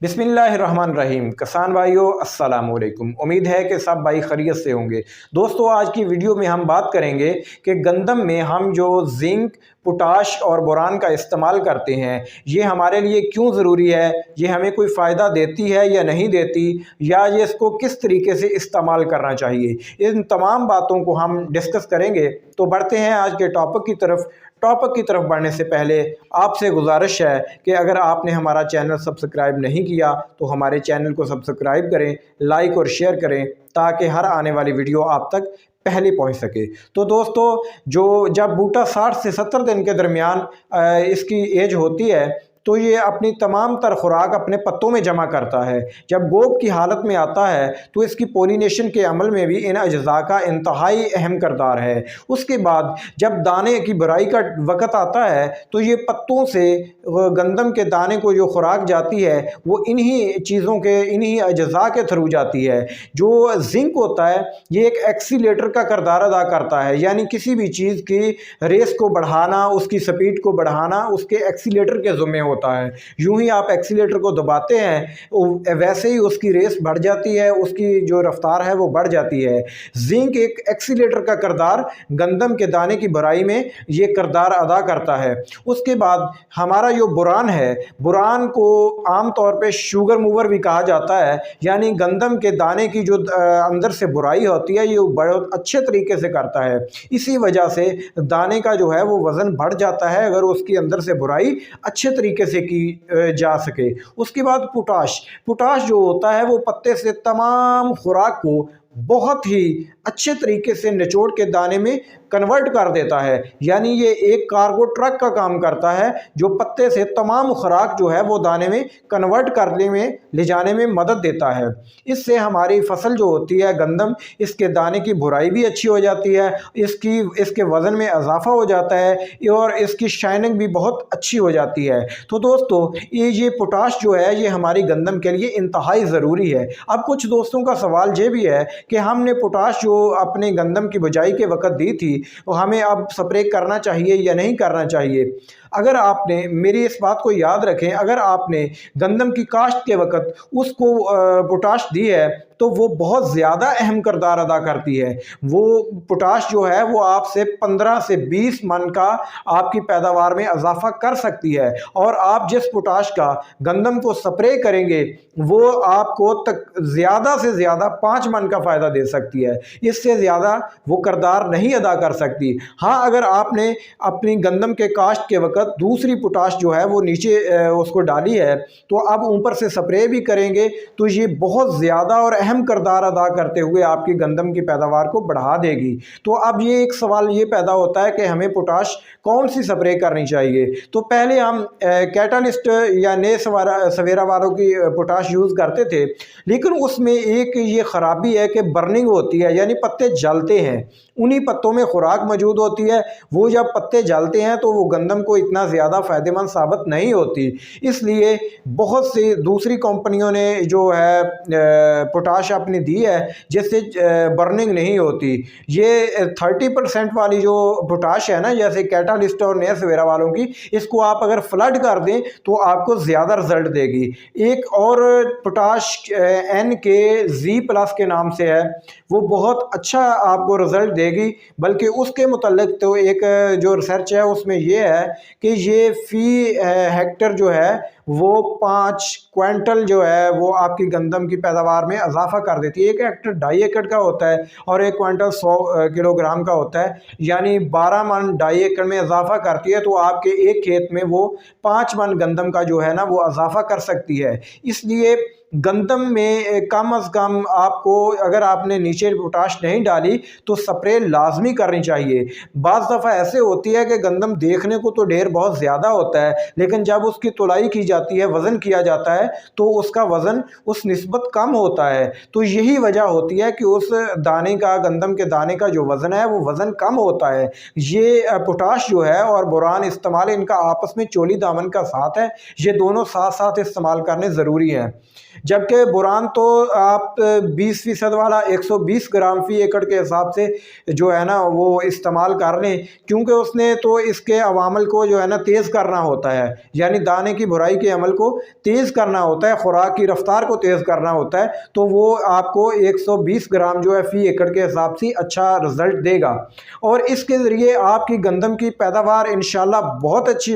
बिस्मिल्लाहिर्रहमानिर्रहीम। किसान भाइयों अस्सलाम वालेकुम। उम्मीद है कि सब भाई खैरियत से होंगे। दोस्तों, आज की वीडियो में हम बात करेंगे कि गंदम में हम जो जिंक, पोटाश और बोरान का इस्तेमाल करते हैं, ये हमारे लिए क्यों ज़रूरी है, ये हमें कोई फ़ायदा देती है या नहीं देती, या ये इसको किस तरीके से इस्तेमाल करना चाहिए, इन तमाम बातों को हम डिस्कस करेंगे। तो बढ़ते हैं आज के टॉपिक की तरफ बढ़ने से पहले आपसे गुजारिश है कि अगर आपने हमारा चैनल सब्सक्राइब नहीं किया तो हमारे चैनल को सब्सक्राइब करें, लाइक और शेयर करें, ताकि हर आने वाली वीडियो आप तक पहले पहुंच सके। तो दोस्तों, जब बूटा 60 से 70 दिन के दरमियान इसकी एज होती है, तो ये अपनी तमाम तर खुराक अपने पत्तों में जमा करता है। जब गोब की हालत में आता है तो इसकी पोलिनेशन के अमल में भी इन अज्जा का इंतहाई अहम किरदार है। उसके बाद जब दाने की भराई का वक़्त आता है तो ये पत्तों से गंदम के दाने को जो खुराक जाती है वो इन्हीं चीज़ों के, इन्हीं अज्जा के थ्रू जाती है। जो जिंक होता है ये एक एक्सीलेटर का किरदार अदा करता है, यानी किसी भी चीज़ की रेस को बढ़ाना, उसकी स्पीड को बढ़ाना उसके एक्सीलेटर के ज़िम्मे होता है। यूं ही आप एक्सीलेटर को दबाते हैं वैसे ही उसकी रेस बढ़ जाती है, उसकी जो रफ्तार है वो बढ़ जाती है। जिंक एक एक्सीलेटर का किरदार गंदम के दाने की भराई में ये किरदार अदा करता है। उसके बाद हमारा जो बुरान है, बुरान को आम तौर पे शुगर मूवर भी कहा जाता है, यानी गंदम के दाने की जो अंदर से बुराई होती है ये बहुत अच्छे तरीके से करता है। इसी वजह से दाने का जो है वो वज़न बढ़ जाता है अगर उसकी अंदर से बुराई अच्छे तरीके से की जा सके। उसके बाद पोटाश जो होता है वो पत्ते से तमाम खुराक को बहुत ही अच्छे तरीके से निचोड़ के दाने में कन्वर्ट कर देता है, यानी ये एक कार्गो ट्रक का काम करता है जो पत्ते से तमाम खुराक जो है वो दाने में कन्वर्ट करने में, ले जाने में मदद देता है। इससे हमारी फसल जो होती है गंदम, इसके दाने की भुराई भी अच्छी हो जाती है, इसके वज़न में इजाफा हो जाता है और इसकी शाइनिंग भी बहुत अच्छी हो जाती है। तो दोस्तों, ये पोटाश जो है ये हमारी गंदम के लिए इंतहाई ज़रूरी है। अब कुछ दोस्तों का सवाल ये भी है कि हमने पोटाश जो अपने गंदम की बुझाई के वक़्त दी थी वो हमें अब स्प्रे करना चाहिए या नहीं करना चाहिए। अगर आपने, मेरी इस बात को याद रखें, अगर आपने गंदम की काश्त के वक़्त उसको पोटाश दी है तो वो बहुत ज़्यादा अहम किरदार अदा करती है। वो पोटाश जो है वो आपसे 15 से 20 मन का आपकी पैदावार में इजाफा कर सकती है, और आप जिस पोटाश का गंदम को स्प्रे करेंगे वो आपको तक ज़्यादा से ज़्यादा 5 मन का फ़ायदा दे सकती है। इससे ज़्यादा वो किरदार नहीं अदा कर सकती। हाँ, अगर आपने अपनी गंदम के काश्त के वक़्त दूसरी पोटाश जो है वो नीचे उसको डाली है तो अब ऊपर से स्प्रे भी करेंगे तो ये बहुत ज़्यादा और अहम किरदार अदा करते हुए आपकी गंदम की पैदावार को बढ़ा देगी। तो अब ये एक सवाल ये पैदा होता है कि हमें पोटाश कौन सी स्प्रे करनी चाहिए। तो पहले हम कैटालिस्ट या नए सवेरा वालों की पोटाश यूज़ करते थे, लेकिन उसमें एक ये ख़राबी है कि बर्निंग होती है, यानी पत्ते जलते हैं। उन्हीं पत्तों में खुराक मौजूद होती है, वो जब पत्ते जलते हैं तो वो गंदम को इतना ज़्यादा फ़ायदेमंद साबित नहीं होती। इसलिए बहुत सी दूसरी कंपनियों ने जो है पोटाश अपनी दी है जिससे बर्निंग नहीं होती। ये 30% वाली जो पोटाश है ना, जैसे कैटालिस्ट और नया सवेरा वालों की, इसको आप अगर फ्लड कर दें तो आपको ज़्यादा रिजल्ट देगी। एक और पोटाश NKZ+ के नाम से है, वो बहुत अच्छा आपको रिज़ल्ट देगी। बल्कि उसके मुतल्लिक तो एक जो रिसर्च है उसमें ये है कि ये फ़ी हेक्टर जो है वो 5 क्विंटल जो है वो आपकी गंदम की पैदावार में इजाफा कर देती है। 1 हेक्टर 2.5 एकड़ का होता है और 1 क्विंटल 100 किलोग्राम का होता है, यानी 12 मन 2.5 एकड़ में इजाफा करती है। तो आपके एक खेत में वो 5 मन गंदम का जो है ना वो इजाफा कर सकती है। इसलिए गंदम में कम अज़ कम आपको, अगर आपने नीचे पोटाश नहीं डाली तो स्प्रे लाजमी करनी चाहिए। बाज़ दफ़ा ऐसे होती है कि गंदम देखने को तो ढेर बहुत ज़्यादा होता है, लेकिन जब उसकी तुलाई की जाती है, वज़न किया जाता है, तो उसका वज़न उस निस्बत कम होता है। तो यही वजह होती है कि उस दाने का, गंदम के दाने का जो वज़न है वो वज़न कम होता है। ये पोटाश जो है और बोरान इस्तेमाल, इनका आपस में चोली दामन का साथ है, ये दोनों साथ साथ इस्तेमाल करने ज़रूरी हैं। जबकि बोरान तो आप 20% वाला 120 ग्राम फ़ी एकड़ के हिसाब से जो है ना वो इस्तेमाल कर लें, क्योंकि उसने तो इसके अवामल को जो है ना तेज़ करना होता है, यानी दाने की भुराई के अमल को तेज़ करना होता है, खुराक की रफ्तार को तेज़ करना होता है, तो वो आपको 120 ग्राम जो है फ़ी एकड़ के हिसाब से अच्छा रिज़ल्ट देगा और इसके ज़रिए आपकी गंदम की पैदावार इंशाल्लाह बहुत अच्छी